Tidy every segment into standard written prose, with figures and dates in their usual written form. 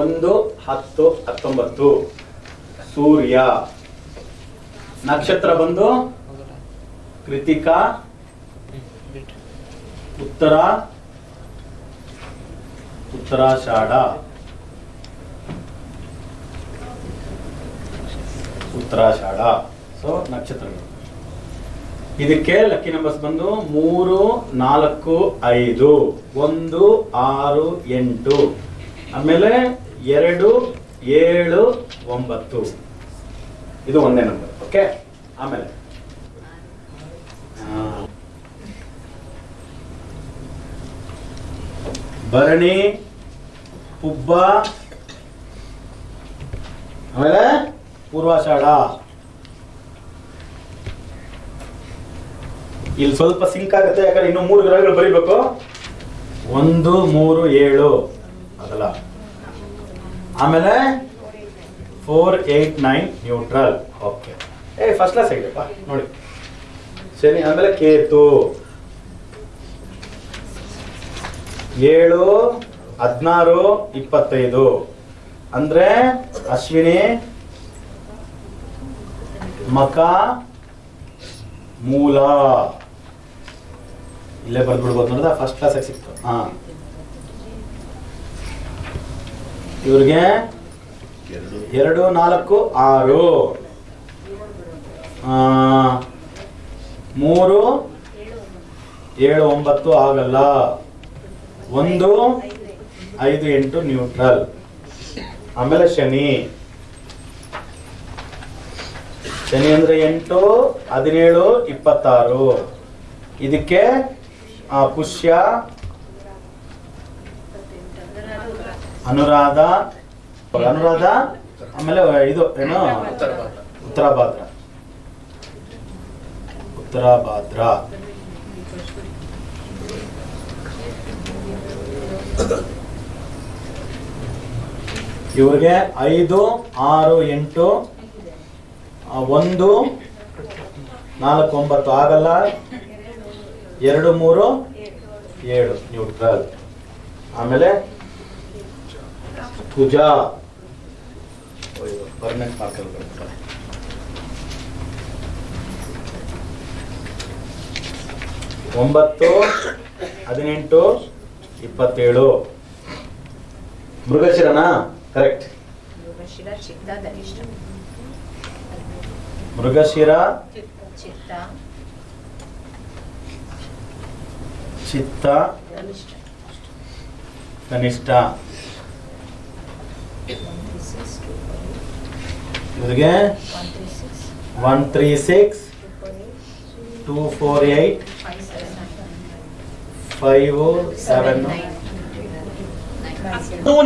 1, 10, 19 ಸೂರ್ಯ. ನಕ್ಷತ್ರ ಬಂದು ಕೃತಿಕಾ, ಉತ್ತರಾಷಾಢ, ಸೊ ನಕ್ಷತ್ರಗಳು. ಇದಕ್ಕೆ ಲಕ್ಕಿ ನಂಬರ್ಸ್ ಬಂದು 3, 4, 5, 1, 6, 8, ಆಮೇಲೆ 2, 7, 9. ಇದು ಒಂದೇ ನಂಬರ್. ಓಕೆ, ಆಮೇಲೆ ಭರಣಿ, ಪುಬ್ಬ, ಆಮೇಲೆ ಪೂರ್ವಾಷಾಢ. ಇಲ್ಲಿ ಸ್ವಲ್ಪ ಸಿಂಕ್ ಆಗುತ್ತೆ, ಯಾಕಂದ್ರೆ ಇನ್ನು 3 ಗ್ರಹಗಳು ಬರೀಬೇಕು. 1, 3, 7 ಅದಲ್ಲ. ಆಮೇಲೆ 4, 8, 9 ನ್ಯೂಟ್ರಲ್. ಓಕೆ, ಫಸ್ಟ್ ಕ್ಲಾಸ್ ಆಗಿದೆಪ್ಪ ನೋಡಿ. ಶನಿ, ಆಮೇಲೆ ಕೇತು 7, 16, 25 ಅಂದ್ರೆ ಅಶ್ವಿನಿ, ಮಕ, ಮೂಲ. ಇಲ್ಲೇ ಬರ್ಬಿಡ್ಬೋದು ನೋಡಿದ, ಫಸ್ಟ್ ಕ್ಲಾಸ್ ಆಗಿ ಸಿಕ್ತು. ಇವ್ರಿಗೆ 2, 4, 6, 3, 7, 9 ಆಗಲ್ಲ. 1, 5, 8 ನ್ಯೂಟ್ರಲ್. ಆಮೇಲೆ ಶನಿ ಅಂದ್ರೆ 8, 17, 26. ಇದಕ್ಕೆ ಪುಷ್ಯ, ಅನುರಾಧ, ಆಮೇಲೆ ಇದು ಏನು ಉತ್ತರಾಭಾದ್ರ. ಇವ್ರಿಗೆ 5, 6, 8, 1, 4, 9 ಆಗಲ್ಲ. 2, 3, 7 ನ್ಯೂಟ್ರಲ್. ಆಮೇಲೆ ಪೂಜಾ ಪರ್ಮನೆಂಟ್ ಮಾರ್ಕಲ್ ಬರ್ತಾರೆ. 9, 18, 27 ಮೃಗಶಿರನಾ? ಕರೆಕ್ಟ್. ಮೃಗಶಿರ, ಚಿತ್ತ, ಕನಿಷ್ಠ. ಇವರಿಗೆ 136, 248, 57.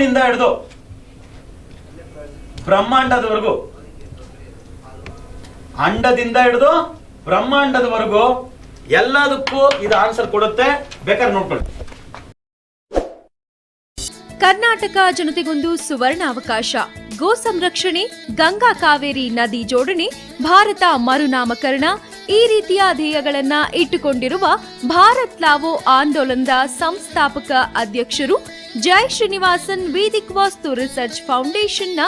ನಿಂದ ಹಿಡಿದು ಬ್ರಹ್ಮಾಂಡದವರೆಗೂ, ಅಂಡದಿಂದ ಹಿಡಿದು ಬ್ರಹ್ಮಾಂಡದವರೆಗೂ ಎಲ್ಲದಕ್ಕೂ ಇದು ಆನ್ಸರ್ ಕೊಡುತ್ತೆ. ಬೇಕಾದ್ರೆ ನೋಡ್ಕೊಳ್ಳಿ. ಕರ್ನಾಟಕ ಜನತೆಗೊಂದು ಸುವರ್ಣ ಅವಕಾಶ. ಗೋ ಸಂರಕ್ಷಣೆ, ಗಂಗಾ ಕಾವೇರಿ ನದಿ ಜೋಡಣೆ, ಭಾರತ ಮರುನಾಮಕರಣ ಈ ರೀತಿಯ ಧ್ಯೇಯಗಳನ್ನ ಇಟ್ಟುಕೊಂಡಿರುವ ಭಾರತ್ ಲಾವೋ ಆಂದೋಲನದ ಸಂಸ್ಥಾಪಕ ಅಧ್ಯಕ್ಷರು, ಜೈ ಶ್ರೀನಿವಾಸನ್ ವೇದಿಕ್ ವಾಸ್ತು ರಿಸರ್ಚ್ ಫೌಂಡೇಶನ್ನ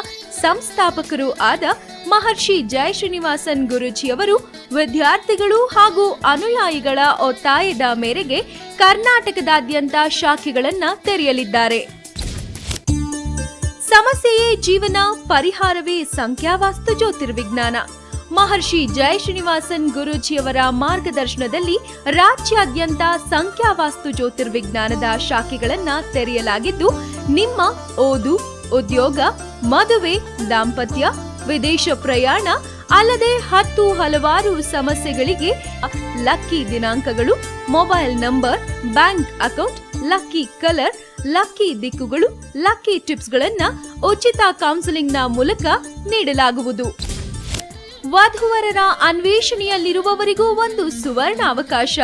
ಸಂಸ್ಥಾಪಕರು ಆದ ಮಹರ್ಷಿ ಜೈ ಶ್ರೀನಿವಾಸನ್ ಗುರೂಜಿಯವರು ವಿದ್ಯಾರ್ಥಿಗಳು ಹಾಗೂ ಅನುಯಾಯಿಗಳ ಒತ್ತಾಯದ ಮೇರೆಗೆ ಕರ್ನಾಟಕದಾದ್ಯಂತ ಶಾಖೆಗಳನ್ನ ತೆರೆಯಲಿದ್ದಾರೆ. ಸಮಸ್ಯೆಯೇ ಜೀವನ, ಪರಿಹಾರವೇ ಸಂಖ್ಯಾವಾಸ್ತು ಜ್ಯೋತಿರ್ವಿಜ್ಞಾನ. ಮಹರ್ಷಿ ಜೈ ಶ್ರೀನಿವಾಸನ್ ಗುರೂಜಿಯವರ ಮಾರ್ಗದರ್ಶನದಲ್ಲಿ ರಾಜ್ಯಾದ್ಯಂತ ಸಂಖ್ಯಾವಾಸ್ತು ಜ್ಯೋತಿರ್ವಿಜ್ಞಾನದ ಶಾಖೆಗಳನ್ನ ತೆರೆಯಲಾಗಿದ್ದು, ನಿಮ್ಮ ಓದು, ಉದ್ಯೋಗ, ಮದುವೆ, ದಾಂಪತ್ಯ, ವಿದೇಶ ಪ್ರಯಾಣ ಅಲ್ಲದೆ 10 ಹಲವಾರು ಸಮಸ್ಯೆಗಳಿಗೆ ಲಕ್ಕಿ ದಿನಾಂಕಗಳು, mobile number, bank account, lucky colour, lucky ದಿಕ್ಕುಗಳು, ಲಕ್ಕಿ ಟಿಪ್ಸ್ಗಳನ್ನ ಉಚಿತ ಕೌನ್ಸೆಲಿಂಗ್ನ ಮೂಲಕ ನೀಡಲಾಗುವುದು. ವಧುವರರ ಅನ್ವೇಷಣೆಯಲ್ಲಿರುವವರಿಗೂ ಒಂದು ಸುವರ್ಣ ಅವಕಾಶ.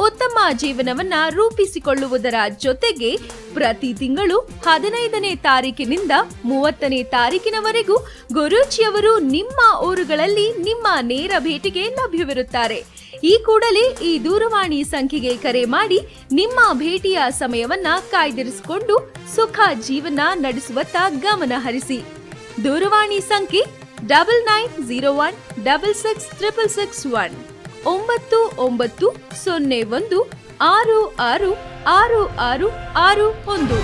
ಉತ್ತಮ ಜೀವನವನ್ನ ರೂಪಿಸಿಕೊಳ್ಳುವುದರ ಜೊತೆಗೆ ಪ್ರತಿ ತಿಂಗಳು 15ನೇ ತಾರೀಕಿನಿಂದ 30ನೇ ತಾರೀಕಿನವರೆಗೂ ಗುರೂಜಿಯವರು ನಿಮ್ಮ ಊರುಗಳಲ್ಲಿ ನಿಮ್ಮ ನೇರ ಭೇಟಿಗೆ ಲಭ್ಯವಿರುತ್ತಾರೆ. ಈ ಕೂಡಲೇ ಈ ದೂರವಾಣಿ ಸಂಖ್ಯೆಗೆ ಕರೆ ಮಾಡಿ ನಿಮ್ಮ ಭೇಟಿಯ ಸಮಯವನ್ನ ಕಾಯ್ದಿರಿಸಿಕೊಂಡು ಸುಖ ಜೀವನ ನಡೆಸುವತ್ತ ಗಮನ ಹರಿಸಿ. ದೂರವಾಣಿ ಸಂಖ್ಯೆ 9901666661 9901666661.